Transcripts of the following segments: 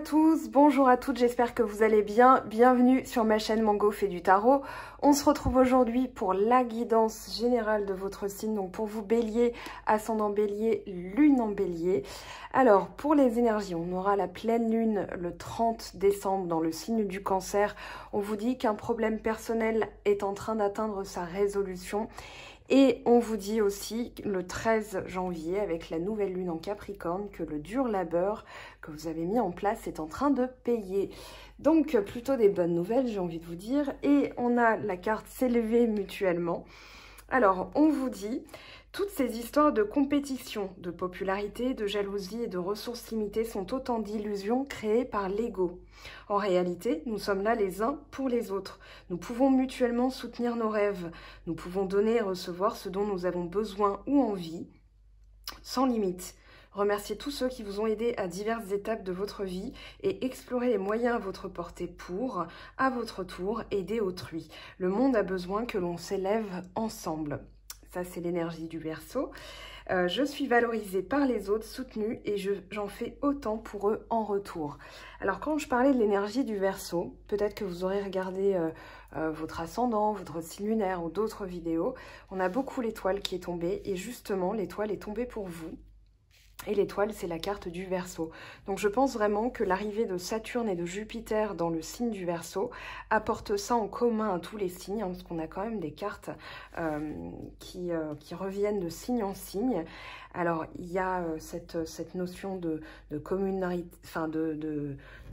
tous, bonjour à toutes, j'espère que vous allez bien. Bienvenue sur ma chaîne Mango fait du tarot. On se retrouve aujourd'hui pour la guidance générale de votre signe, donc pour vous bélier, ascendant bélier, lune en bélier. Alors pour les énergies, on aura la pleine lune le 30 décembre dans le signe du cancer. On vous dit qu'un problème personnel est en train d'atteindre sa résolution. Et on vous dit aussi le 13 janvier, avec la nouvelle lune en Capricorne, que le dur labeur que vous avez mis en place est en train de payer. Donc plutôt des bonnes nouvelles, j'ai envie de vous dire. Et on a la carte s'élever mutuellement. Alors on vous dit, toutes ces histoires de compétition, de popularité, de jalousie et de ressources limitées sont autant d'illusions créées par l'ego. En réalité, nous sommes là les uns pour les autres. Nous pouvons mutuellement soutenir nos rêves. Nous pouvons donner et recevoir ce dont nous avons besoin ou envie, sans limite. Remerciez tous ceux qui vous ont aidé à diverses étapes de votre vie et explorez les moyens à votre portée pour, à votre tour, aider autrui. Le monde a besoin que l'on s'élève ensemble. Ça, c'est l'énergie du Verseau. Je suis valorisée par les autres, soutenue, et j'en fais autant pour eux en retour. Alors, quand je parlais de l'énergie du Verseau, peut-être que vous aurez regardé votre ascendant, votre signe lunaire ou d'autres vidéos, on a beaucoup l'étoile qui est tombée, et justement, l'étoile est tombée pour vous. Et l'étoile, c'est la carte du Verseau. Donc je pense vraiment que l'arrivée de Saturne et de Jupiter dans le signe du Verseau apporte ça en commun à tous les signes, hein, parce qu'on a quand même des cartes qui reviennent de signe en signe. Alors il y a cette notion de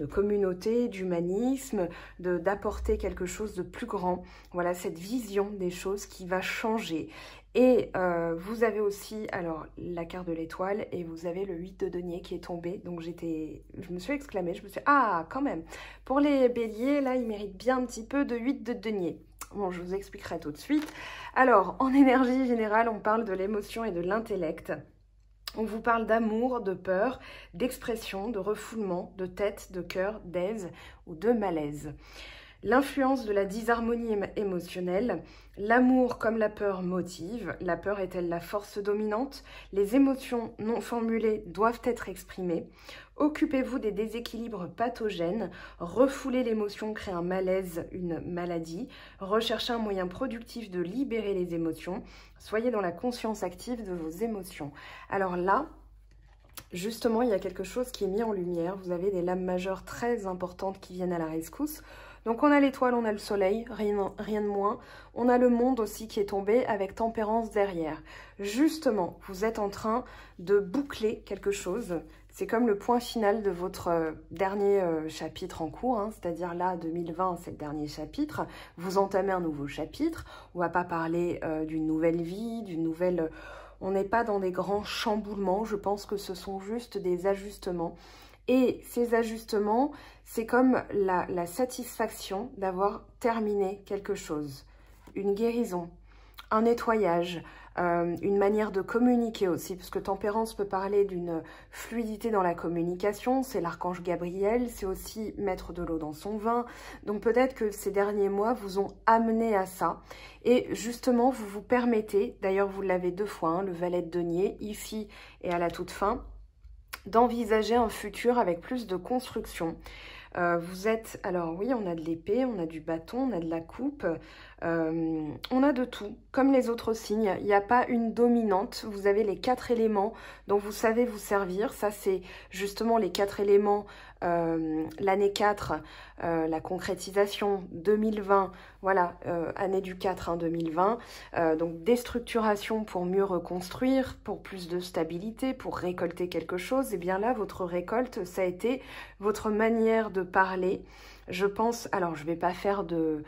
communauté, d'humanisme, d'apporter quelque chose de plus grand. Voilà, cette vision des choses qui va changer. Et vous avez aussi alors la carte de l'étoile et vous avez le 8 de denier qui est tombé. Donc je me suis exclamée, je me suis dit, ah quand même, pour les béliers, là ils méritent bien un petit peu de 8 de denier. Bon, je vous expliquerai tout de suite. Alors en énergie générale, on parle de l'émotion et de l'intellect. On vous parle d'amour, de peur, d'expression, de refoulement, de tête, de cœur, d'aise ou de malaise. L'influence de la disharmonie émotionnelle, l'amour comme la peur motive, la peur est-elle la force dominante? Les émotions non formulées doivent être exprimées. Occupez-vous des déséquilibres pathogènes, refouler l'émotion crée un malaise, une maladie, recherchez un moyen productif de libérer les émotions, soyez dans la conscience active de vos émotions. Alors là, justement, il y a quelque chose qui est mis en lumière, vous avez des lames majeures très importantes qui viennent à la rescousse. Donc on a l'étoile, on a le soleil, rien de moins. On a le monde aussi qui est tombé avec tempérance derrière. Justement, vous êtes en train de boucler quelque chose. C'est comme le point final de votre dernier chapitre en cours, hein, c'est-à-dire là, 2020, c'est le dernier chapitre. Vous entamez un nouveau chapitre. On ne va pas parler d'une nouvelle vie, d'une nouvelle... On n'est pas dans des grands chamboulements. Je pense que ce sont juste des ajustements. Et ces ajustements, c'est comme la satisfaction d'avoir terminé quelque chose. Une guérison, un nettoyage, une manière de communiquer aussi, parce que tempérance peut parler d'une fluidité dans la communication, c'est l'archange Gabriel, c'est aussi mettre de l'eau dans son vin. Donc peut-être que ces derniers mois vous ont amené à ça. Et justement, vous vous permettez, d'ailleurs vous l'avez deux fois, hein, le valet de denier, ici et à la toute fin, d'envisager un futur avec plus de construction. Vous êtes, alors oui, on a de l'épée, on a du bâton, on a de la coupe, on a de tout, comme les autres signes. Il n'y a pas une dominante, vous avez les 4 éléments dont vous savez vous servir. Ça, c'est justement les 4 éléments, l'année 4, la concrétisation 2020, voilà, année du 4, hein, 2020. Donc déstructuration pour mieux reconstruire, pour plus de stabilité, pour récolter quelque chose. Et bien là, votre récolte, ça a été votre manière de parler. Je pense, alors je ne vais pas faire de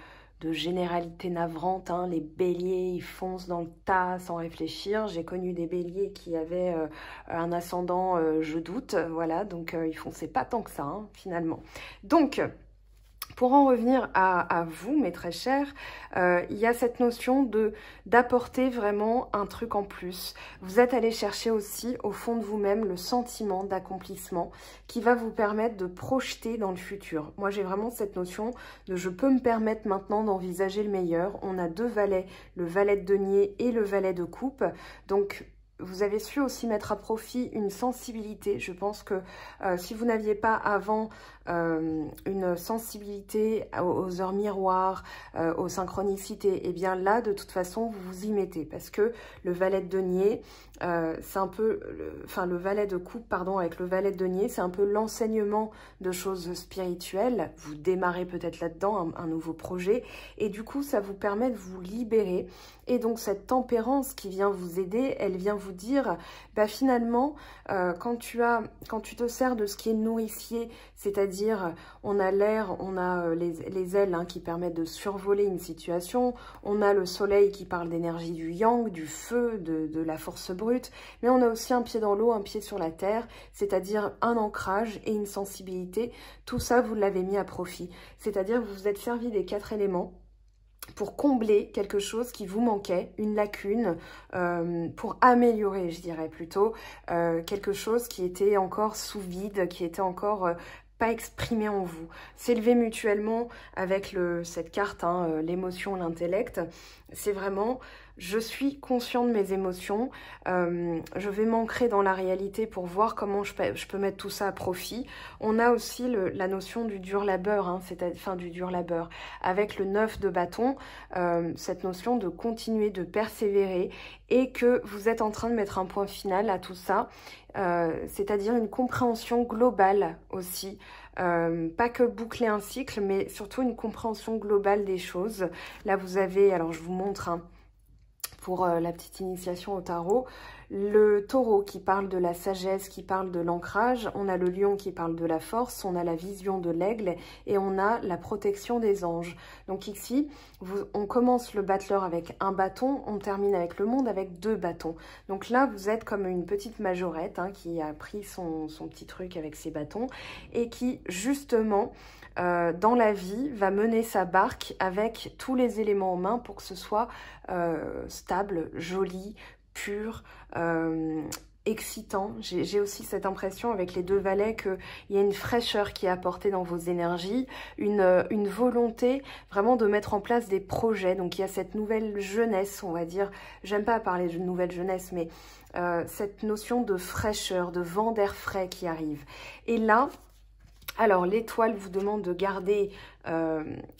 généralité navrante, hein. Les béliers, ils foncent dans le tas sans réfléchir. J'ai connu des béliers qui avaient un ascendant, je doute, voilà, donc ils fonçaient pas tant que ça, hein, finalement. Donc, pour en revenir à vous, mes très chers, il y a cette notion d'apporter vraiment un truc en plus. Vous êtes allé chercher aussi au fond de vous-même le sentiment d'accomplissement qui va vous permettre de projeter dans le futur. Moi, j'ai vraiment cette notion de je peux me permettre maintenant d'envisager le meilleur. On a deux valets, le valet de denier et le valet de coupe. Donc, vous avez su aussi mettre à profit une sensibilité. Je pense que si vous n'aviez pas avant une sensibilité aux heures miroirs, aux synchronicités, et bien là, de toute façon, vous vous y mettez. Parce que le valet de denier, c'est un peu, le valet de coupe, pardon, avec le valet de denier, c'est un peu l'enseignement de choses spirituelles. Vous démarrez peut-être là-dedans un nouveau projet, et du coup, ça vous permet de vous libérer. Et donc, cette tempérance qui vient vous aider, elle vient vous dire, bah finalement, quand tu te sers de ce qui est nourricier, c'est-à-dire, on a l'air, on a les ailes qui permettent de survoler une situation, on a le soleil qui parle d'énergie du yang, du feu, de la force brute, mais on a aussi un pied dans l'eau, un pied sur la terre, c'est-à-dire un ancrage et une sensibilité. Tout ça, vous l'avez mis à profit. C'est-à-dire, vous vous êtes servi des 4 éléments pour combler quelque chose qui vous manquait, une lacune, pour améliorer, je dirais plutôt, quelque chose qui était encore sous vide, qui était encore pas exprimé en vous. S'élever mutuellement avec cette carte, l'émotion, l'intellect, c'est vraiment... Je suis conscient de mes émotions, je vais m'ancrer dans la réalité pour voir comment je peux mettre tout ça à profit. On a aussi la notion du dur labeur, du dur labeur. Avec le 9 de bâton, cette notion de continuer, de persévérer, et que vous êtes en train de mettre un point final à tout ça, c'est-à-dire une compréhension globale aussi. Pas que boucler un cycle, mais surtout une compréhension globale des choses. Là, vous avez, alors je vous montre, pour la petite initiation au tarot, le taureau qui parle de la sagesse, qui parle de l'ancrage, on a le lion qui parle de la force, on a la vision de l'aigle et on a la protection des anges. Donc ici, on commence le battleur avec un bâton, on termine avec le monde avec 2 bâtons. Donc là, vous êtes comme une petite majorette qui a pris son petit truc avec ses bâtons et qui, justement, dans la vie, va mener sa barque avec tous les éléments en main pour que ce soit stable, joli, pur, excitant. J'ai aussi cette impression avec les 2 valets qu'il y a une fraîcheur qui est apportée dans vos énergies, une volonté vraiment de mettre en place des projets. Donc il y a cette nouvelle jeunesse, on va dire, j'aime pas parler de nouvelle jeunesse, mais cette notion de fraîcheur, de vent d'air frais qui arrive. Et là, alors l'étoile vous demande de garder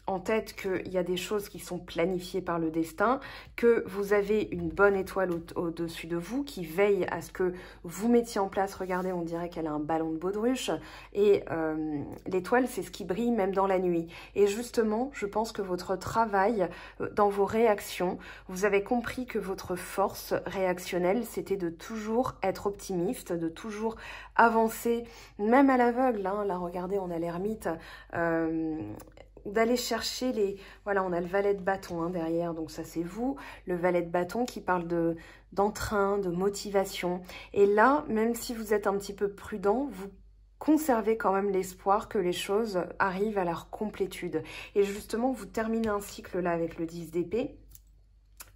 en tête qu'il y a des choses qui sont planifiées par le destin, que vous avez une bonne étoile au-dessus de vous qui veille à ce que vous mettiez en place. Regardez, on dirait qu'elle a un ballon de baudruche. Et l'étoile, c'est ce qui brille même dans la nuit. Et justement, je pense que votre travail dans vos réactions, vous avez compris que votre force réactionnelle, c'était de toujours être optimiste, de toujours avancer, même à l'aveugle. Là, regardez, on a l'ermite. D'aller chercher voilà, on a le valet de bâton derrière, donc ça c'est vous, le valet de bâton qui parle d'entrain, de motivation. Et là, même si vous êtes un petit peu prudent, vous conservez quand même l'espoir que les choses arrivent à leur complétude. Et justement, vous terminez un cycle là avec le 10 d'épée.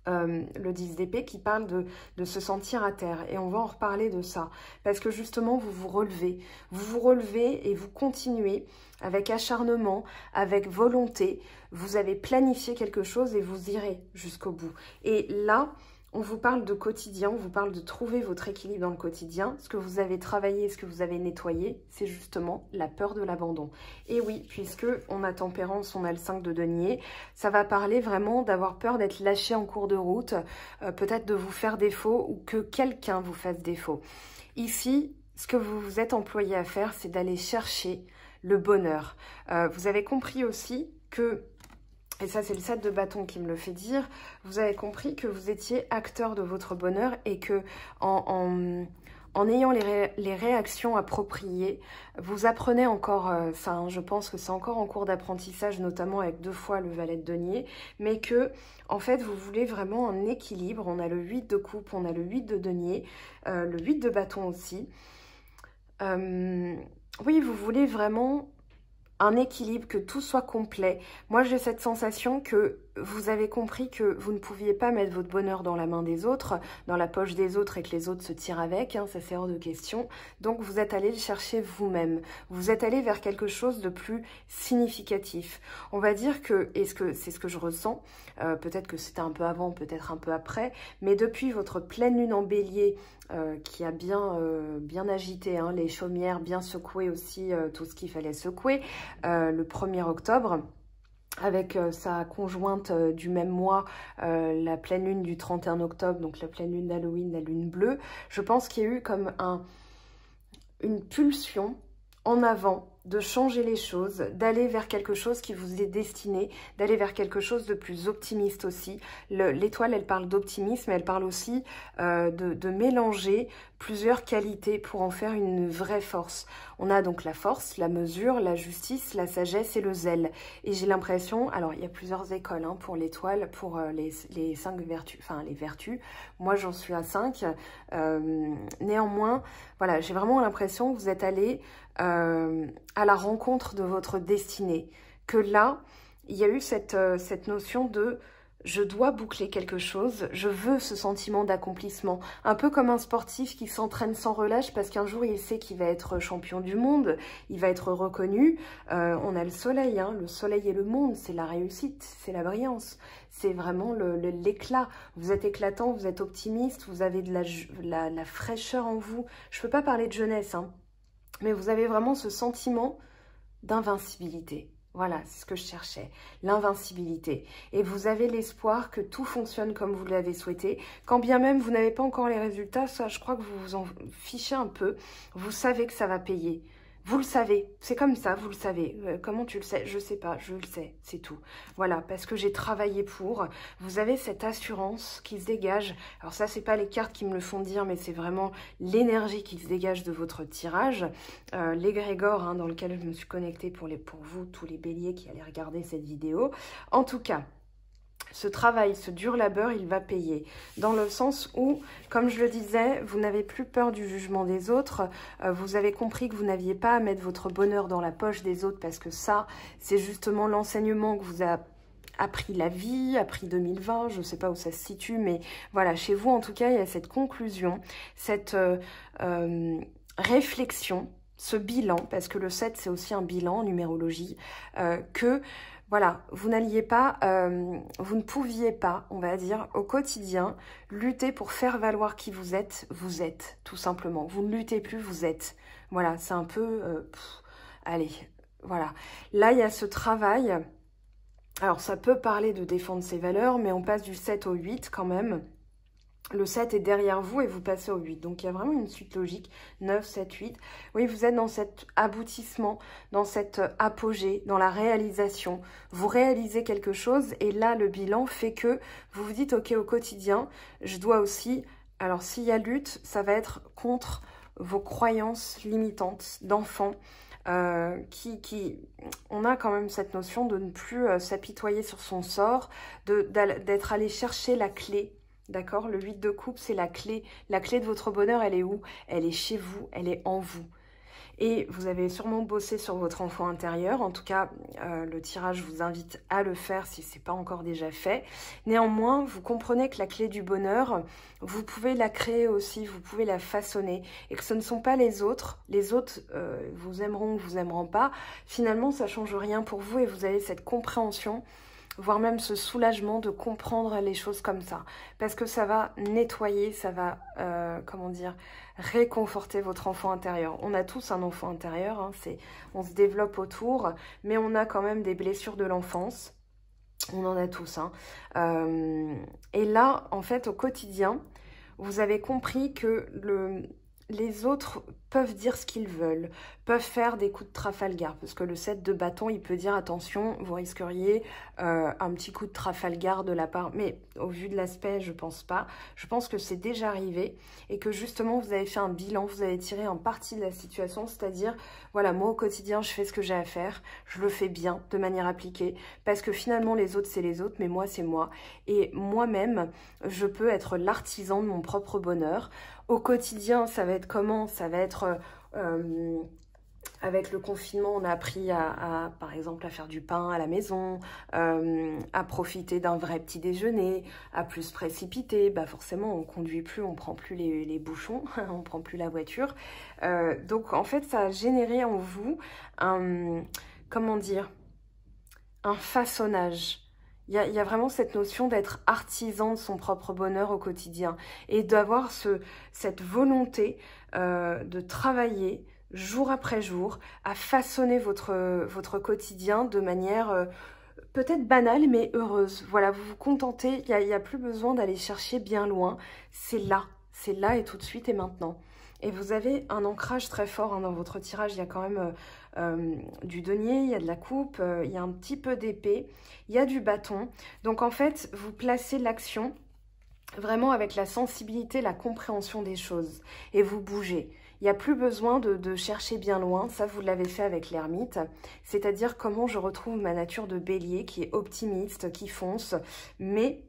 Le 10 d'épée qui parle de se sentir à terre. Et on va en reparler de ça. Parce que justement, vous vous relevez et vous continuez avec acharnement, avec volonté. Vous avez planifié quelque chose et vous irez jusqu'au bout. Et là, on vous parle de quotidien, on vous parle de trouver votre équilibre dans le quotidien. Ce que vous avez travaillé, ce que vous avez nettoyé, c'est justement la peur de l'abandon. Et oui, puisque on a tempérance, on a le 5 de denier, ça va parler vraiment d'avoir peur d'être lâché en cours de route, peut-être de vous faire défaut ou que quelqu'un vous fasse défaut. Ici, ce que vous vous êtes employé à faire, c'est d'aller chercher le bonheur. Vous avez compris aussi que... Et ça, c'est le 7 de bâton qui me le fait dire. Vous avez compris que vous étiez acteur de votre bonheur et que en ayant les réactions appropriées, vous apprenez encore ça. Je pense que c'est encore en cours d'apprentissage, notamment avec 2 fois le valet de denier. Mais que, en fait, vous voulez vraiment un équilibre. On a le 8 de coupe, on a le 8 de denier, le 8 de bâton aussi. Oui, vous voulez vraiment... un équilibre, que tout soit complet. Moi, j'ai cette sensation que vous avez compris que vous ne pouviez pas mettre votre bonheur dans la main des autres, dans la poche des autres et que les autres se tirent avec, hein, ça c'est hors de question. Donc vous êtes allé le chercher vous-même. Vous êtes allé vers quelque chose de plus significatif. On va dire que, et c'est ce que je ressens, peut-être que c'était un peu avant, peut-être un peu après, mais depuis votre pleine lune en bélier, qui a bien agité, hein, les chaumières, bien secoué aussi tout ce qu'il fallait secouer, le 1er octobre, avec sa conjointe du même mois, la pleine lune du 31 octobre, donc la pleine lune d'Halloween, la lune bleue, je pense qu'il y a eu comme une pulsion en avant de changer les choses, d'aller vers quelque chose qui vous est destiné, d'aller vers quelque chose de plus optimiste aussi. L'étoile, elle parle d'optimisme, elle parle aussi de mélanger plusieurs qualités pour en faire une vraie force. On a donc la force, la mesure, la justice, la sagesse et le zèle. Et j'ai l'impression, alors il y a plusieurs écoles hein, pour l'étoile, pour les 5 vertus, enfin les vertus. Moi j'en suis à 5. Néanmoins, voilà, j'ai vraiment l'impression que vous êtes allé à la rencontre de votre destinée. Que là, il y a eu cette notion de je dois boucler quelque chose, je veux ce sentiment d'accomplissement. Un peu comme un sportif qui s'entraîne sans relâche parce qu'un jour il sait qu'il va être champion du monde, il va être reconnu. On a le soleil, hein, le soleil et le monde, c'est la réussite, c'est la brillance, c'est vraiment l'éclat. Vous êtes éclatant, vous êtes optimiste, vous avez de la fraîcheur en vous. Je ne peux pas parler de jeunesse, hein, mais vous avez vraiment ce sentiment d'invincibilité. Voilà, c'est ce que je cherchais, l'invincibilité. Et vous avez l'espoir que tout fonctionne comme vous l'avez souhaité. Quand bien même vous n'avez pas encore les résultats, ça je crois que vous vous en fichez un peu. Vous savez que ça va payer. Vous le savez, c'est comme ça, vous le savez. Comment tu le sais? Je sais pas, je le sais, c'est tout. Voilà, parce que j'ai travaillé pour. Vous avez cette assurance qui se dégage. Alors ça, c'est pas les cartes qui me le font dire, mais c'est vraiment l'énergie qui se dégage de votre tirage. L'égrégore hein, dans lequel je me suis connectée pour vous, tous les béliers qui allaient regarder cette vidéo. En tout cas, ce travail, ce dur labeur, il va payer. Dans le sens où, comme je le disais, vous n'avez plus peur du jugement des autres. Vous avez compris que vous n'aviez pas à mettre votre bonheur dans la poche des autres parce que ça, c'est justement l'enseignement que vous a appris la vie, appris 2020, je ne sais pas où ça se situe, mais voilà, chez vous, en tout cas, il y a cette conclusion, cette réflexion, ce bilan, parce que le 7, c'est aussi un bilan en numérologie, que... Voilà, vous n'alliez pas, vous ne pouviez pas, on va dire, au quotidien, lutter pour faire valoir qui vous êtes, tout simplement. Vous ne luttez plus, vous êtes. Voilà, c'est un peu... allez, voilà. Là, il y a ce travail. Alors, ça peut parler de défendre ses valeurs, mais on passe du 7 au 8 quand même. Le 7 est derrière vous et vous passez au 8. Donc, il y a vraiment une suite logique. 9, 7, 8. Oui, vous êtes dans cet aboutissement, dans cet apogée, dans la réalisation. Vous réalisez quelque chose et là, le bilan fait que vous vous dites, OK, au quotidien, je dois aussi... Alors, s'il y a lutte, ça va être contre vos croyances limitantes d'enfants. On a quand même cette notion de ne plus s'apitoyer sur son sort, d'être allé chercher la clé. D'accord? Le 8 de coupe, c'est la clé. La clé de votre bonheur, elle est où? Elle est chez vous, elle est en vous. Et vous avez sûrement bossé sur votre enfant intérieur. En tout cas, le tirage vous invite à le faire si ce n'est pas encore déjà fait. Néanmoins, vous comprenez que la clé du bonheur, vous pouvez la créer aussi, vous pouvez la façonner. Et que ce ne sont pas les autres. Les autres vous aimeront ou vous aimeront pas. Finalement, ça ne change rien pour vous et vous avez cette compréhension, voire même ce soulagement de comprendre les choses comme ça. Parce que ça va nettoyer, ça va, comment dire, réconforter votre enfant intérieur. On a tous un enfant intérieur, hein, on se développe autour, mais on a quand même des blessures de l'enfance. On en a tous. Hein. Et là, en fait, au quotidien, vous avez compris que les autres peuvent dire ce qu'ils veulent, peuvent faire des coups de Trafalgar, parce que le 7 de bâton, il peut dire attention, vous risqueriez un petit coup de Trafalgar de la part, mais au vu de l'aspect, je pense pas. Je pense que c'est déjà arrivé et que justement, vous avez fait un bilan, vous avez tiré un parti de la situation, c'est-à-dire, voilà, moi au quotidien, je fais ce que j'ai à faire, je le fais bien, de manière appliquée, parce que finalement, les autres, c'est les autres, mais moi, c'est moi. Et moi-même, je peux être l'artisan de mon propre bonheur. Au quotidien, ça va être comment? Ça va être Avec le confinement, on a appris par exemple, à faire du pain à la maison, à profiter d'un vrai petit déjeuner, à plus se précipiter. Bah forcément, on conduit plus, on prend plus les bouchons, on prend plus la voiture. Donc en fait, ça a généré en vous un, comment dire, un façonnage. Il y a vraiment cette notion d'être artisan de son propre bonheur au quotidien et d'avoir cette volonté de travailler jour après jour, à façonner votre quotidien de manière peut-être banale, mais heureuse. Voilà, vous vous contentez, il n'y a plus besoin d'aller chercher bien loin. C'est là et tout de suite et maintenant. Et vous avez un ancrage très fort hein, dans votre tirage. Il y a quand même du denier, il y a de la coupe, il y a un petit peu d'épée, il y a du bâton. Donc en fait, vous placez l'action vraiment avec la sensibilité, la compréhension des choses. Et vous bougez. Il n'y a plus besoin de chercher bien loin, ça vous l'avez fait avec l'ermite, c'est-à-dire comment je retrouve ma nature de bélier qui est optimiste, qui fonce, mais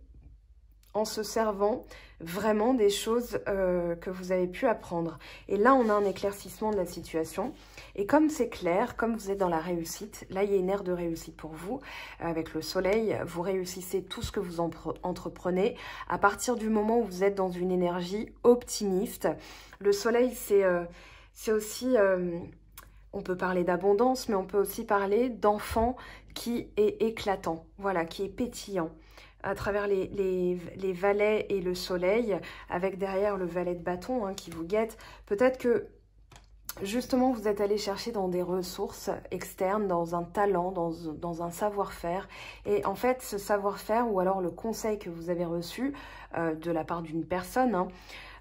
en se servant vraiment des choses que vous avez pu apprendre. Et là, on a un éclaircissement de la situation. Et comme c'est clair, comme vous êtes dans la réussite, là, il y a une ère de réussite pour vous. Avec le soleil, vous réussissez tout ce que vous entreprenez. À partir du moment où vous êtes dans une énergie optimiste, le soleil, c'est aussi... on peut parler d'abondance, mais on peut aussi parler d'enfant qui est éclatant, voilà, qui est pétillant. À travers les valets et le soleil, avec derrière le valet de bâton hein, qui vous guette. Peut-être que justement vous êtes allé chercher dans des ressources externes, dans un talent, dans un savoir-faire. Et en fait, ce savoir-faire ou alors le conseil que vous avez reçu de la part d'une personne,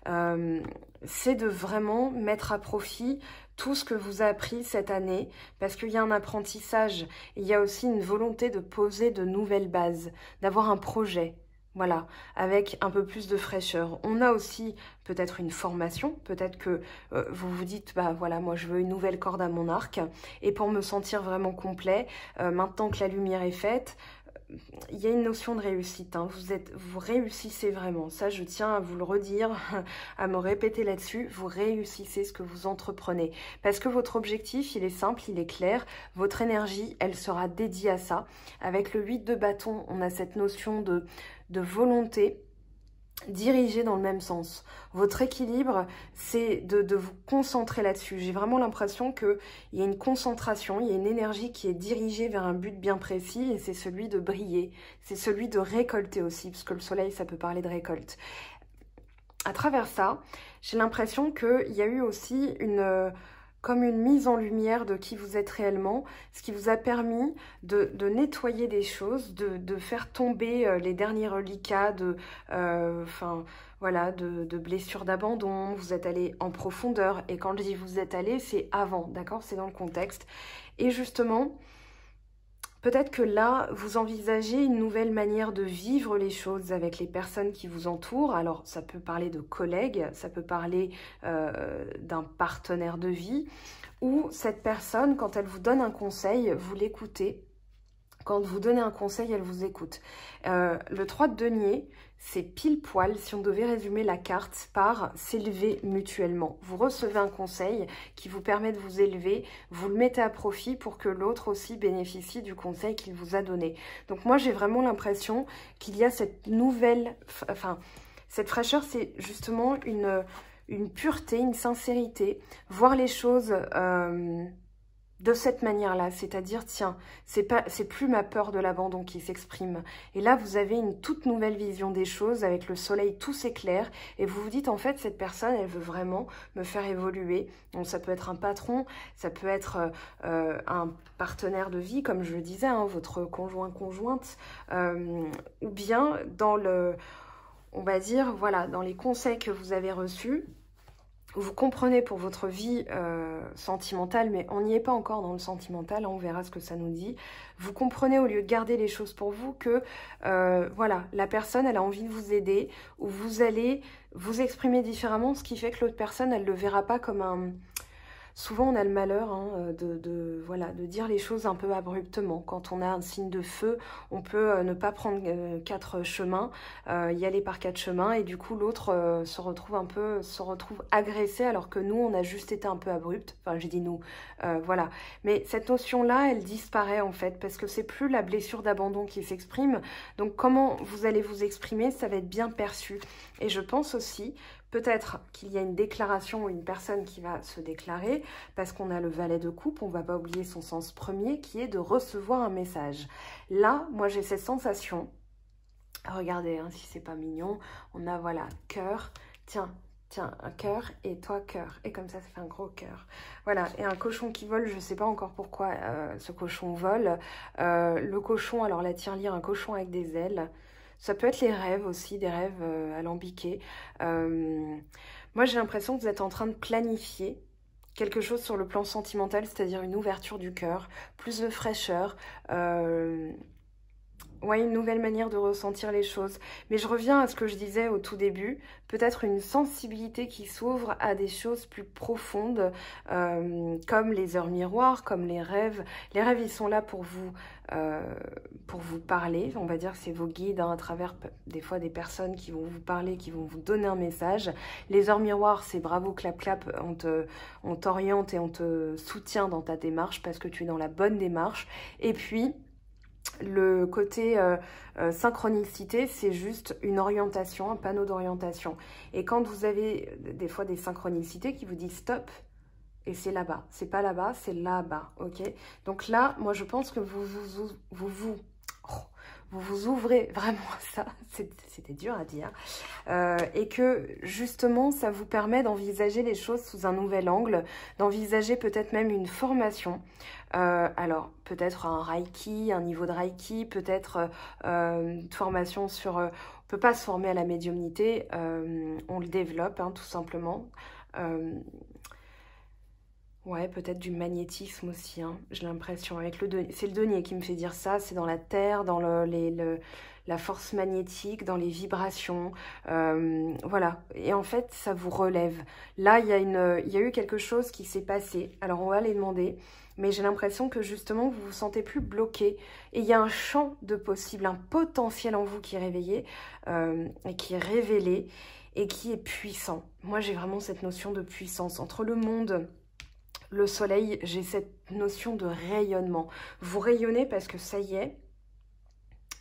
hein, c'est de vraiment mettre à profit tout ce que vous avez appris cette année, parce qu'il y a un apprentissage, il y a aussi une volonté de poser de nouvelles bases, d'avoir un projet, voilà, avec un peu plus de fraîcheur. On a aussi peut-être une formation, peut-être que vous vous dites, bah voilà, moi je veux une nouvelle corde à mon arc, et pour me sentir vraiment complet, maintenant que la lumière est faite, il y a une notion de réussite, hein. Vous réussissez vraiment, ça je tiens à vous le redire, à me répéter là-dessus, vous réussissez ce que vous entreprenez, parce que votre objectif il est simple, il est clair, votre énergie elle sera dédiée à ça. Avec le 8 de bâton, on a cette notion de volonté, dirigé dans le même sens. Votre équilibre, c'est de vous concentrer là-dessus. J'ai vraiment l'impression qu'il y a une concentration, il y a une énergie qui est dirigée vers un but bien précis et c'est celui de briller. C'est celui de récolter aussi, parce que le soleil, ça peut parler de récolte. À travers ça, j'ai l'impression qu'il y a eu aussi comme une mise en lumière de qui vous êtes réellement, ce qui vous a permis de nettoyer des choses, de faire tomber les derniers reliquats voilà, de blessures d'abandon. Vous êtes allé en profondeur, et quand je dis vous êtes allé, c'est avant, d'accord? C'est dans le contexte. Et justement, peut-être que là, vous envisagez une nouvelle manière de vivre les choses avec les personnes qui vous entourent. Alors, ça peut parler de collègues, ça peut parler d'un partenaire de vie, ou cette personne, quand elle vous donne un conseil, vous l'écoutez. Quand vous donnez un conseil, elle vous écoute. Le 3 de denier, c'est pile poil, si on devait résumer la carte, par s'élever mutuellement. Vous recevez un conseil qui vous permet de vous élever, vous le mettez à profit pour que l'autre aussi bénéficie du conseil qu'il vous a donné. Donc moi, j'ai vraiment l'impression qu'il y a cette nouvelle... Enfin, cette fraîcheur, c'est justement une pureté, une sincérité. Voir les choses... de cette manière-là, c'est-à-dire, tiens, c'est plus ma peur de l'abandon qui s'exprime. Et là, vous avez une toute nouvelle vision des choses, avec le soleil, tout s'éclaire, et vous vous dites, en fait, cette personne, elle veut vraiment me faire évoluer. Donc, ça peut être un patron, ça peut être un partenaire de vie, comme je le disais, hein, votre conjointe, ou bien dans on va dire, voilà, dans les conseils que vous avez reçus, vous comprenez pour votre vie sentimentale, mais on n'y est pas encore dans le sentimental, hein, on verra ce que ça nous dit. Vous comprenez, au lieu de garder les choses pour vous, que voilà, la personne, elle a envie de vous aider, ou vous allez vous exprimer différemment, ce qui fait que l'autre personne, elle ne le verra pas comme souvent on a le malheur hein, voilà, de dire les choses un peu abruptement. Quand on a un signe de feu, on peut ne pas prendre 4 chemins, y aller par 4 chemins, et du coup l'autre se retrouve agressé, alors que nous on a juste été un peu abrupt. Enfin j'ai dit nous, voilà. Mais cette notion-là, elle disparaît en fait, parce que c'est plus la blessure d'abandon qui s'exprime. Donc comment vous allez vous exprimer, ça va être bien perçu. Et je pense aussi peut-être qu'il y a une déclaration ou une personne qui va se déclarer, parce qu'on a le valet de coupe, on ne va pas oublier son sens premier, qui est de recevoir un message. Là, moi j'ai cette sensation, regardez hein, si c'est pas mignon, on a voilà, cœur, tiens, un cœur, et toi cœur, et comme ça fait un gros cœur. Voilà, et un cochon qui vole, je ne sais pas encore pourquoi ce cochon vole. Le cochon, alors la tirelire, un cochon avec des ailes. Ça peut être les rêves aussi, des rêves alambiqués. Moi, j'ai l'impression que vous êtes en train de planifier quelque chose sur le plan sentimental, c'est-à-dire une ouverture du cœur, plus de fraîcheur, ouais, une nouvelle manière de ressentir les choses. Mais je reviens à ce que je disais au tout début, peut-être une sensibilité qui s'ouvre à des choses plus profondes, comme les heures miroirs, comme les rêves. Les rêves, ils sont là pour vous parler. On va dire que c'est vos guides hein, à travers des fois des personnes qui vont vous parler, qui vont vous donner un message. Les heures miroirs, c'est bravo, clap, clap, on t'oriente et on te soutient dans ta démarche parce que tu es dans la bonne démarche. Et puis, le côté synchronicité, c'est juste une orientation, un panneau d'orientation. Et quand vous avez des fois des synchronicités qui vous disent stop, et c'est là-bas, c'est pas là-bas, c'est là-bas, ok? Donc là, moi je pense que vous vous ouvrez vraiment à ça, c'était dur à dire, et que justement ça vous permet d'envisager les choses sous un nouvel angle, d'envisager peut-être même une formation, alors peut-être un Reiki, un niveau de Reiki, peut-être une formation sur, on peut pas se former à la médiumnité, on le développe hein, tout simplement, ouais, peut-être du magnétisme aussi, hein, j'ai l'impression, avec le denier. C'est le denier qui me fait dire ça, c'est dans la terre, dans la force magnétique, dans les vibrations, voilà. Et en fait, ça vous relève. Là, il y a eu quelque chose qui s'est passé, alors on va les demander, mais j'ai l'impression que justement, vous vous sentez plus bloqué, et il y a un champ de possible, un potentiel en vous qui est réveillé, et qui est révélé, et qui est puissant. Moi, j'ai vraiment cette notion de puissance, entre le monde... Le soleil, j'ai cette notion de rayonnement. Vous rayonnez parce que ça y est,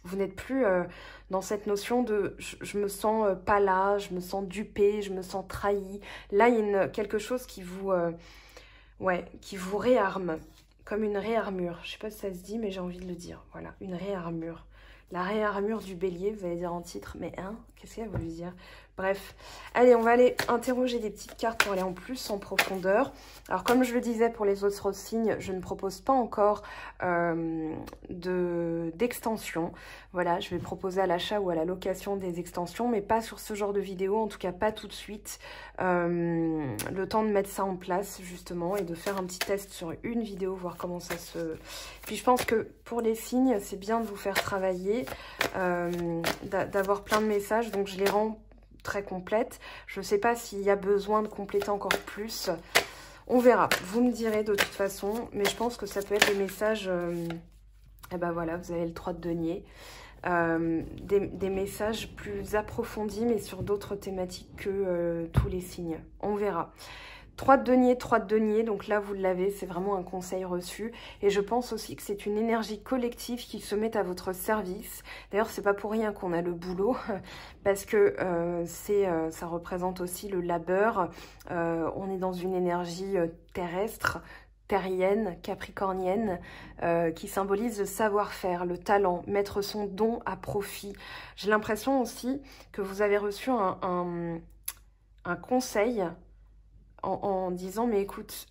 vous n'êtes plus dans cette notion de je me sens pas là, je me sens dupée, je me sens trahie. Là, il y a quelque chose qui vous réarme, comme une réarmure. Je sais pas si ça se dit, mais j'ai envie de le dire. Voilà, une réarmure. La réarmure du bélier, vous allez dire en titre, mais hein, qu'est-ce qu'elle a voulu dire? Bref, allez, on va aller interroger des petites cartes pour aller en plus en profondeur. Alors, comme je le disais pour les autres signes, je ne propose pas encore d'extension. Voilà, je vais proposer à l'achat ou à la location des extensions, mais pas sur ce genre de vidéo, en tout cas pas tout de suite. Le temps de mettre ça en place, justement, et de faire un petit test sur une vidéo, voir comment ça se... Puis je pense que pour les signes, c'est bien de vous faire travailler, d'avoir plein de messages, donc je les rends très complète. Je ne sais pas s'il y a besoin de compléter encore plus. On verra. Vous me direz de toute façon. Mais je pense que ça peut être des messages... et ben voilà, vous avez le 3 de denier. Des messages plus approfondis, mais sur d'autres thématiques que tous les signes. On verra. 3 de denier, donc là vous l'avez, c'est vraiment un conseil reçu. Et je pense aussi que c'est une énergie collective qui se met à votre service. D'ailleurs, c'est pas pour rien qu'on a le boulot, parce que ça représente aussi le labeur. On est dans une énergie terrestre, terrienne, capricornienne, qui symbolise le savoir-faire, le talent, mettre son don à profit. J'ai l'impression aussi que vous avez reçu un conseil en disant, mais écoute,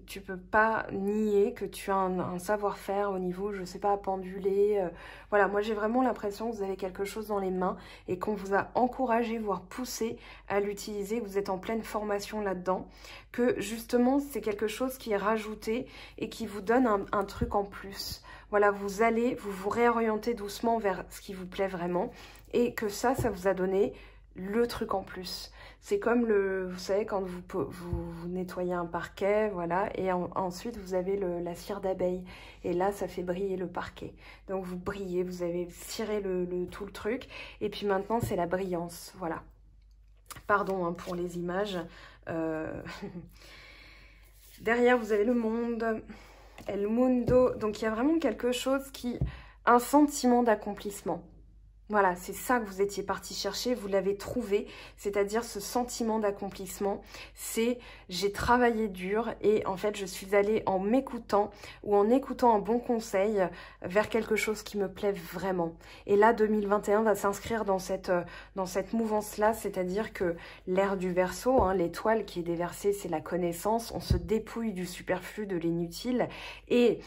tu peux pas nier que tu as un savoir-faire au niveau, je sais pas, pendulé. Voilà, moi j'ai vraiment l'impression que vous avez quelque chose dans les mains et qu'on vous a encouragé, voire poussé à l'utiliser. Vous êtes en pleine formation là-dedans. Que justement, c'est quelque chose qui est rajouté et qui vous donne un truc en plus. Voilà, vous vous réorientez doucement vers ce qui vous plaît vraiment. Et que ça vous a donné le truc en plus. C'est comme vous savez, quand vous nettoyez un parquet, voilà, et ensuite vous avez la cire d'abeille. Et là, ça fait briller le parquet. Donc vous brillez, vous avez ciré tout le truc. Et puis maintenant, c'est la brillance, voilà. Pardon hein, pour les images. Derrière, vous avez le monde, El Mundo. Donc il y a vraiment quelque chose un sentiment d'accomplissement. Voilà, c'est ça que vous étiez parti chercher, vous l'avez trouvé, c'est-à-dire ce sentiment d'accomplissement. C'est j'ai travaillé dur et en fait je suis allée en m'écoutant ou en écoutant un bon conseil vers quelque chose qui me plaît vraiment. Et là 2021 va s'inscrire dans cette mouvance-là, c'est-à-dire que l'ère du Verseau, hein, l'étoile qui est déversée, c'est la connaissance, on se dépouille du superflu, de l'inutile et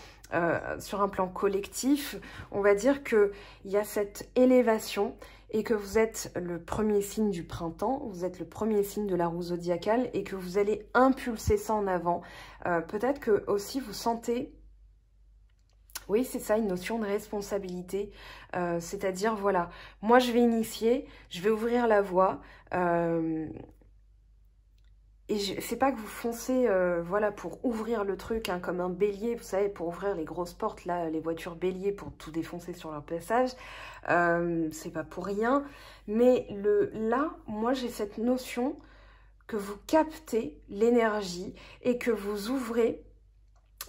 sur un plan collectif, on va dire qu'il y a cette élévation et que vous êtes le premier signe du printemps, vous êtes le premier signe de la roue zodiacale et que vous allez impulser ça en avant. Peut-être que aussi vous sentez, oui c'est ça, une notion de responsabilité, c'est-à-dire voilà, moi je vais initier, je vais ouvrir la voie, et c'est pas que vous foncez voilà, pour ouvrir le truc hein, comme un bélier, vous savez, pour ouvrir les grosses portes, là, les voitures béliers pour tout défoncer sur leur passage. C'est pas pour rien. Mais là, moi, j'ai cette notion que vous captez l'énergie et que vous ouvrez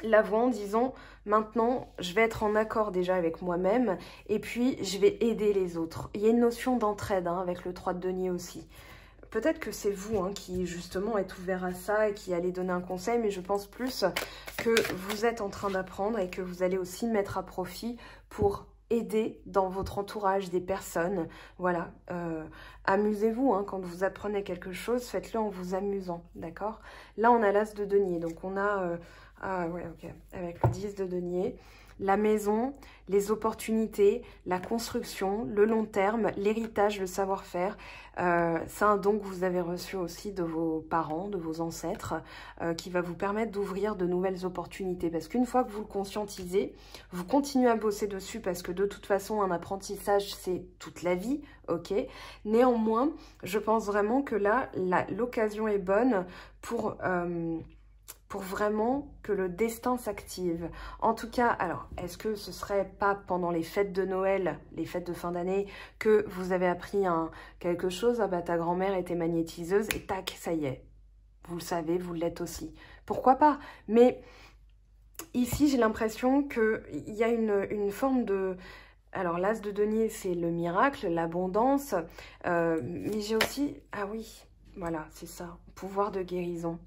la voie en disant maintenant, je vais être en accord déjà avec moi-même et puis je vais aider les autres. Il y a une notion d'entraide hein, avec le 3 de denier aussi. Peut-être que c'est vous hein, qui justement êtes ouvert à ça et qui allez donner un conseil, mais je pense plus que vous êtes en train d'apprendre et que vous allez aussi mettre à profit pour aider dans votre entourage des personnes. Voilà, amusez-vous hein, quand vous apprenez quelque chose, faites-le en vous amusant, d'accord? Là, on a l'as de denier, donc on a, ah ouais, ok, avec le 10 de denier. La maison, les opportunités, la construction, le long terme, l'héritage, le savoir-faire. C'est un don que vous avez reçu aussi de vos parents, de vos ancêtres, qui va vous permettre d'ouvrir de nouvelles opportunités. Parce qu'une fois que vous le conscientisez, vous continuez à bosser dessus parce que de toute façon, un apprentissage, c'est toute la vie, ok? Néanmoins, je pense vraiment que là, l'occasion est bonne pour vraiment que le destin s'active. En tout cas, alors, est-ce que ce serait pas pendant les fêtes de Noël, les fêtes de fin d'année, que vous avez appris quelque chose? Ah bah ta grand-mère était magnétiseuse et tac, ça y est. Vous le savez, vous l'êtes aussi. Pourquoi pas? Mais ici, j'ai l'impression qu'il y a une forme de... Alors, l'as de denier, c'est le miracle, l'abondance. Mais j'ai aussi... Ah oui, voilà, c'est ça. Pouvoir de guérison.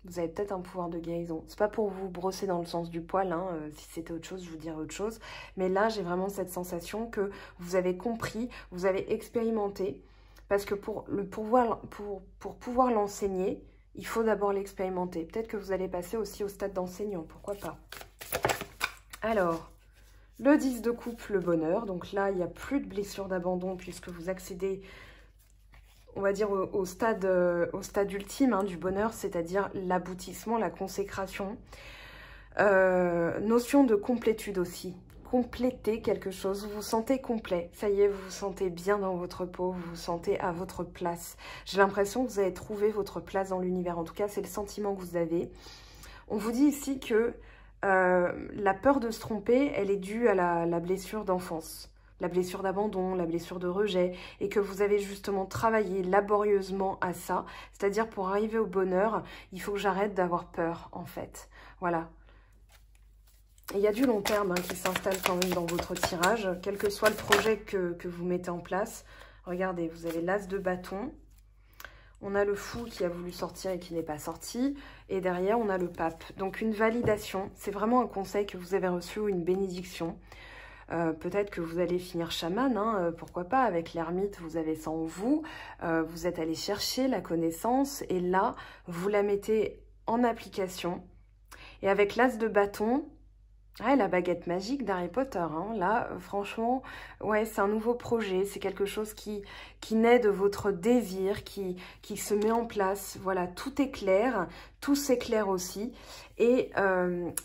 Vous avez peut-être un pouvoir de guérison. C'est pas pour vous brosser dans le sens du poil, hein. Si c'était autre chose, je vous dirais autre chose. Mais là, j'ai vraiment cette sensation que vous avez compris, vous avez expérimenté. Parce que pour pouvoir l'enseigner, il faut d'abord l'expérimenter. Peut-être que vous allez passer aussi au stade d'enseignant, pourquoi pas. Alors, le 10 de coupe, le bonheur. Donc là, il n'y a plus de blessure d'abandon puisque vous accédez... on va dire au stade ultime hein, du bonheur, c'est-à-dire l'aboutissement, la consécration. Notion de complétude aussi. Compléter quelque chose, vous vous sentez complet. Ça y est, vous vous sentez bien dans votre peau, vous vous sentez à votre place. J'ai l'impression que vous avez trouvé votre place dans l'univers. En tout cas, c'est le sentiment que vous avez. On vous dit ici que la peur de se tromper, elle est due à la blessure d'enfance. La blessure d'abandon, la blessure de rejet, et que vous avez justement travaillé laborieusement à ça. C'est-à-dire pour arriver au bonheur, il faut que j'arrête d'avoir peur, en fait. Voilà. Et il y a du long terme hein, qui s'installe quand même dans votre tirage, quel que soit le projet que vous mettez en place. Regardez, vous avez l'as de bâton. On a le fou qui a voulu sortir et qui n'est pas sorti. Et derrière, on a le pape. Donc une validation, c'est vraiment un conseil que vous avez reçu ou une bénédiction. Peut-être que vous allez finir chaman, hein, pourquoi pas, avec l'ermite, vous avez ça en vous, vous êtes allé chercher la connaissance et là, vous la mettez en application. Et avec l'as de bâton, ouais, la baguette magique d'Harry Potter, hein, là, franchement, ouais, c'est un nouveau projet, c'est quelque chose qui naît de votre désir, qui se met en place, voilà, tout est clair, tout s'éclaire aussi. Et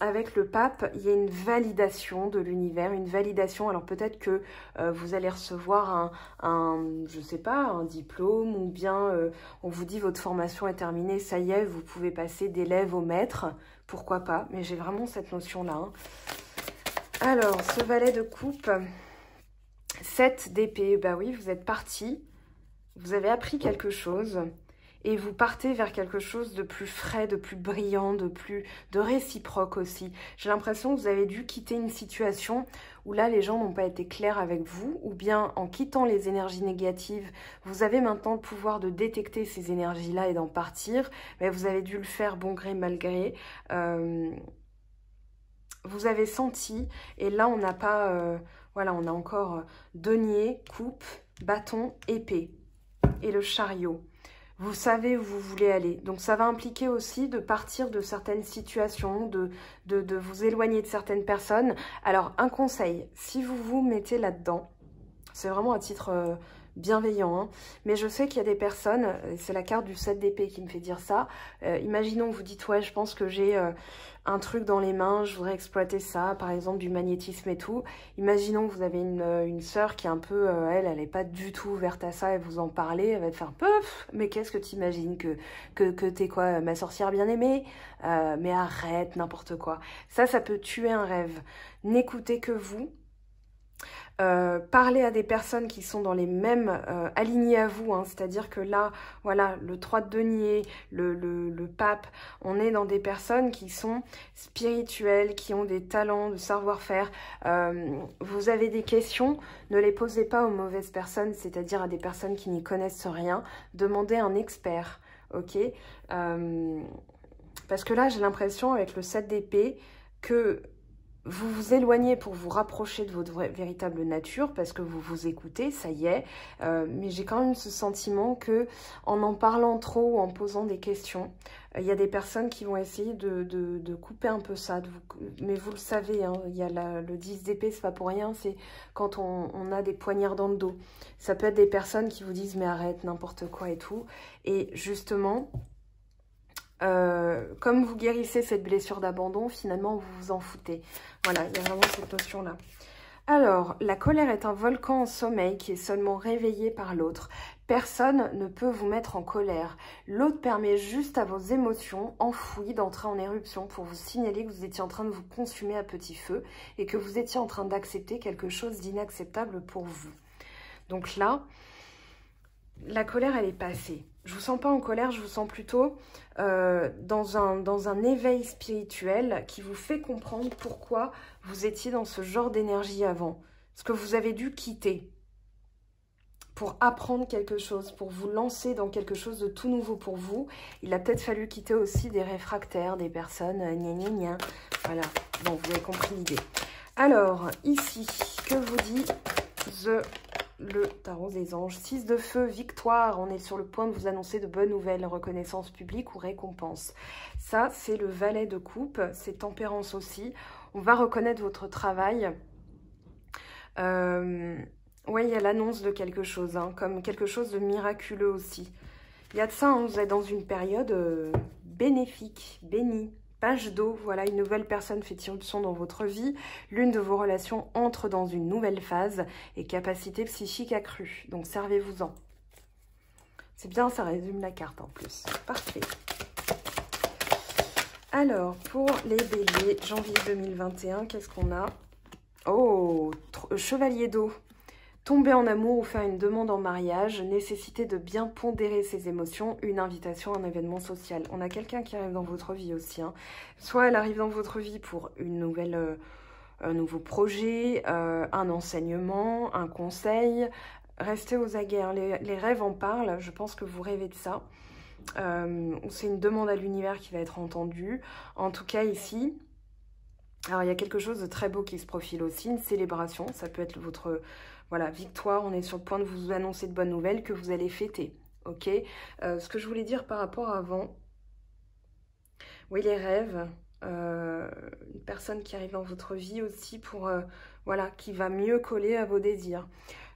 avec le pape, il y a une validation de l'univers, une validation. Alors peut-être que vous allez recevoir je sais pas, un diplôme, ou bien on vous dit votre formation est terminée, ça y est, vous pouvez passer d'élève au maître, pourquoi pas, mais j'ai vraiment cette notion-là. Hein. Alors, ce valet de coupe, 7 d'épée, bah oui, vous êtes parti, vous avez appris quelque chose, et vous partez vers quelque chose de plus frais, de plus brillant, de réciproque aussi. J'ai l'impression que vous avez dû quitter une situation où là, les gens n'ont pas été clairs avec vous, ou bien en quittant les énergies négatives, vous avez maintenant le pouvoir de détecter ces énergies-là et d'en partir, mais vous avez dû le faire bon gré, mal gré. Vous avez senti, et là, on n'a pas... voilà, on a encore denier, coupe, bâton, épée, et le chariot. Vous savez où vous voulez aller. Donc, ça va impliquer aussi de partir de certaines situations, de vous éloigner de certaines personnes. Alors, un conseil, si vous vous mettez là-dedans, c'est vraiment à titre bienveillant, hein, mais je sais qu'il y a des personnes, c'est la carte du 7 d'épée qui me fait dire ça, imaginons que vous dites, ouais, je pense que j'ai un truc dans les mains, je voudrais exploiter ça, par exemple du magnétisme et tout. Imaginons que vous avez une sœur qui est un peu, elle n'est pas du tout ouverte à ça, et vous en parlez, elle va te faire peuf, mais qu'est-ce que tu imagines que t'es quoi, ma sorcière bien-aimée, mais arrête, n'importe quoi. Ça peut tuer un rêve. N'écoutez que vous. Parler à des personnes qui sont dans les mêmes alignés à vous, hein, c'est-à-dire que là, voilà, le 3 de denier, le pape, on est dans des personnes qui sont spirituelles, qui ont des talents, de savoir-faire. Vous avez des questions, ne les posez pas aux mauvaises personnes, c'est-à-dire à des personnes qui n'y connaissent rien. Demandez à un expert, ok, parce que là, j'ai l'impression, avec le 7 d'épée, que vous vous éloignez pour vous rapprocher de votre véritable nature, parce que vous vous écoutez, ça y est, mais j'ai quand même ce sentiment que en parlant trop ou en posant des questions, il y a des personnes qui vont essayer de couper un peu ça, mais vous le savez, hein, il y a le 10 d'épée, c'est pas pour rien, c'est quand on a des poignards dans le dos. Ça peut être des personnes qui vous disent mais arrête, n'importe quoi et tout, et justement... comme vous guérissez cette blessure d'abandon, finalement, vous vous en foutez. Voilà, il y a vraiment cette notion-là. Alors, la colère est un volcan en sommeil qui est seulement réveillé par l'autre. Personne ne peut vous mettre en colère. L'autre permet juste à vos émotions enfouies d'entrer en éruption pour vous signaler que vous étiez en train de vous consumer à petit feu et que vous étiez en train d'accepter quelque chose d'inacceptable pour vous. Donc là, la colère, elle est passée. Je vous sens pas en colère, je vous sens plutôt dans un éveil spirituel qui vous fait comprendre pourquoi vous étiez dans ce genre d'énergie avant. Ce que vous avez dû quitter pour apprendre quelque chose, pour vous lancer dans quelque chose de tout nouveau pour vous. Il a peut-être fallu quitter aussi des réfractaires, des personnes gna gna gna. Voilà, bon, vous avez compris l'idée. Alors, ici, que vous dit le tarot des anges? 6 de feu, victoire. On est sur le point de vous annoncer de bonnes nouvelles, reconnaissance publique ou récompense. Ça, c'est le valet de coupe, c'est tempérance aussi. On va reconnaître votre travail. Oui, il y a l'annonce de quelque chose, hein, comme quelque chose de miraculeux aussi. Il y a de ça, hein, vous êtes dans une période bénéfique, bénie. Page d'eau, voilà, une nouvelle personne fait irruption dans votre vie. L'une de vos relations entre dans une nouvelle phase et capacité psychique accrue. Donc, servez-vous-en. C'est bien, ça résume la carte en plus. Parfait. Alors, pour les béliers, janvier 2021, qu'est-ce qu'on a? Oh, chevalier d'eau. Tomber en amour ou faire une demande en mariage, nécessité de bien pondérer ses émotions, une invitation à un événement social. On a quelqu'un qui arrive dans votre vie aussi, hein. Soit elle arrive dans votre vie pour un nouveau projet, un enseignement, un conseil. Restez aux aguets, hein. Les rêves en parlent, je pense que vous rêvez de ça. C'est une demande à l'univers qui va être entendue. En tout cas ici... Alors, il y a quelque chose de très beau qui se profile aussi, une célébration. Ça peut être votre voilà, victoire. On est sur le point de vous annoncer de bonnes nouvelles que vous allez fêter. Ok, ce que je voulais dire par rapport à avant, oui, les rêves, une personne qui arrive dans votre vie aussi pour, voilà, qui va mieux coller à vos désirs.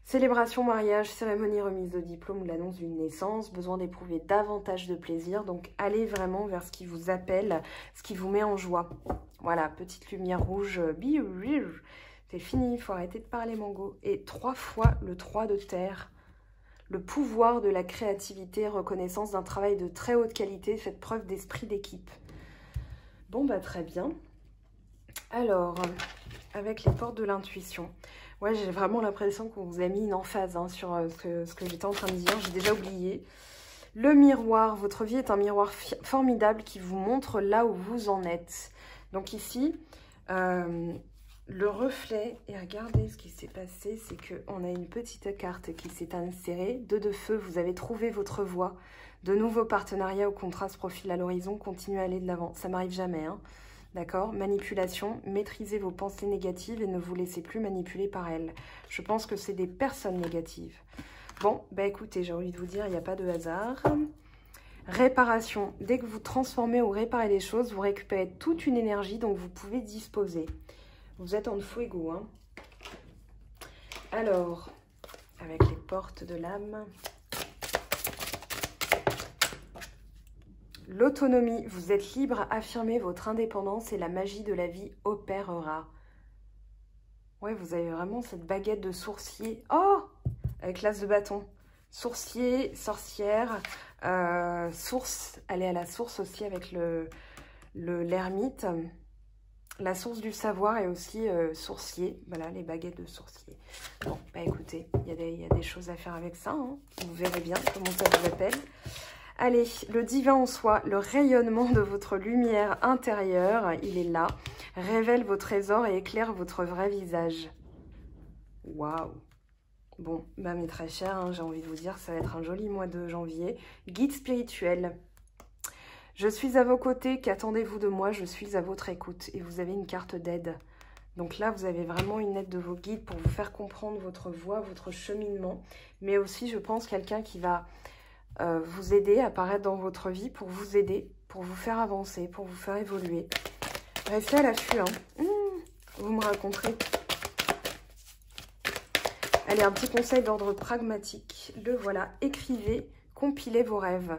Célébration, mariage, cérémonie, remise de diplôme ou l'annonce d'une naissance, besoin d'éprouver davantage de plaisir. Donc, allez vraiment vers ce qui vous appelle, ce qui vous met en joie. Voilà, petite lumière rouge. C'est fini, il faut arrêter de parler, Mango. Et 3 fois le 3 de terre. Le pouvoir de la créativité, reconnaissance d'un travail de très haute qualité, faites preuve d'esprit d'équipe. Bon, bah très bien. Alors, avec les portes de l'intuition. Ouais, j'ai vraiment l'impression qu'on vous a mis une emphase hein, sur ce que j'étais en train de dire. J'ai déjà oublié. Le miroir. Votre vie est un miroir formidable qui vous montre là où vous en êtes. Donc ici, le reflet. Et regardez ce qui s'est passé. C'est qu'on a une petite carte qui s'est insérée. 2 de feu. Vous avez trouvé votre voie. De nouveaux partenariats ou contrats se profilent à l'horizon. Continuez à aller de l'avant. Ça m'arrive jamais, hein. D'accord? Manipulation, maîtrisez vos pensées négatives et ne vous laissez plus manipuler par elles. Je pense que c'est des personnes négatives. Bon, bah écoutez, j'ai envie de vous dire, il n'y a pas de hasard. Réparation, dès que vous transformez ou réparez les choses, vous récupérez toute une énergie dont vous pouvez disposer. Vous êtes en fuego, hein. Alors, avec les portes de l'âme... L'autonomie, vous êtes libre, affirmez votre indépendance et la magie de la vie opérera. Ouais, vous avez vraiment cette baguette de sourcier. Oh! Avec l'as de bâton. Sourcier, sorcière, source, aller à la source aussi avec l'ermite. La source du savoir et aussi sourcier. Voilà, les baguettes de sourcier. Bon, bah écoutez, il y a des choses à faire avec ça. Hein. Vous verrez bien comment ça vous appelle. Allez, le divin en soi, le rayonnement de votre lumière intérieure, il est là. Révèle vos trésors et éclaire votre vrai visage. Waouh! Bon, bah mes très chers, hein, j'ai envie de vous dire, ça va être un joli mois de janvier. Guide spirituel. Je suis à vos côtés, qu'attendez-vous de moi? Je suis à votre écoute. Et vous avez une carte d'aide. Donc là, vous avez vraiment une aide de vos guides pour vous faire comprendre votre voie, votre cheminement. Mais aussi, je pense, quelqu'un qui va... vous aider à apparaître dans votre vie pour vous aider, pour vous faire avancer, pour vous faire évoluer. Restez à l'affût, hein. Vous me raconterez. Allez, un petit conseil d'ordre pragmatique. Le voilà, écrivez, compilez vos rêves.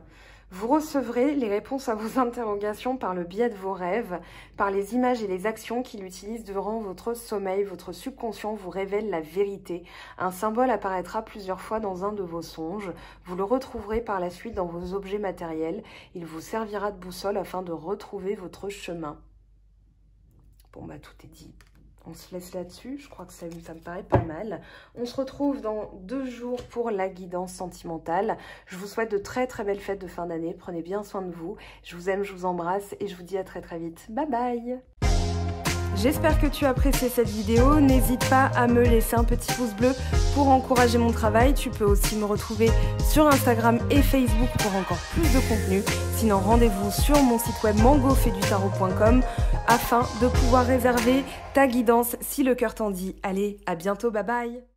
Vous recevrez les réponses à vos interrogations par le biais de vos rêves, par les images et les actions qu'il utilise durant votre sommeil. Votre subconscient vous révèle la vérité. Un symbole apparaîtra plusieurs fois dans un de vos songes. Vous le retrouverez par la suite dans vos objets matériels. Il vous servira de boussole afin de retrouver votre chemin. Bon, bah tout est dit. On se laisse là-dessus, je crois que ça me paraît pas mal. On se retrouve dans 2 jours pour la guidance sentimentale. Je vous souhaite de très très belles fêtes de fin d'année. Prenez bien soin de vous. Je vous aime, je vous embrasse et je vous dis à très très vite. Bye bye! J'espère que tu as apprécié cette vidéo. N'hésite pas à me laisser un petit pouce bleu pour encourager mon travail. Tu peux aussi me retrouver sur Instagram et Facebook pour encore plus de contenu. Sinon, rendez-vous sur mon site web mangofaidutarot.com afin de pouvoir réserver ta guidance si le cœur t'en dit. Allez, à bientôt, bye bye!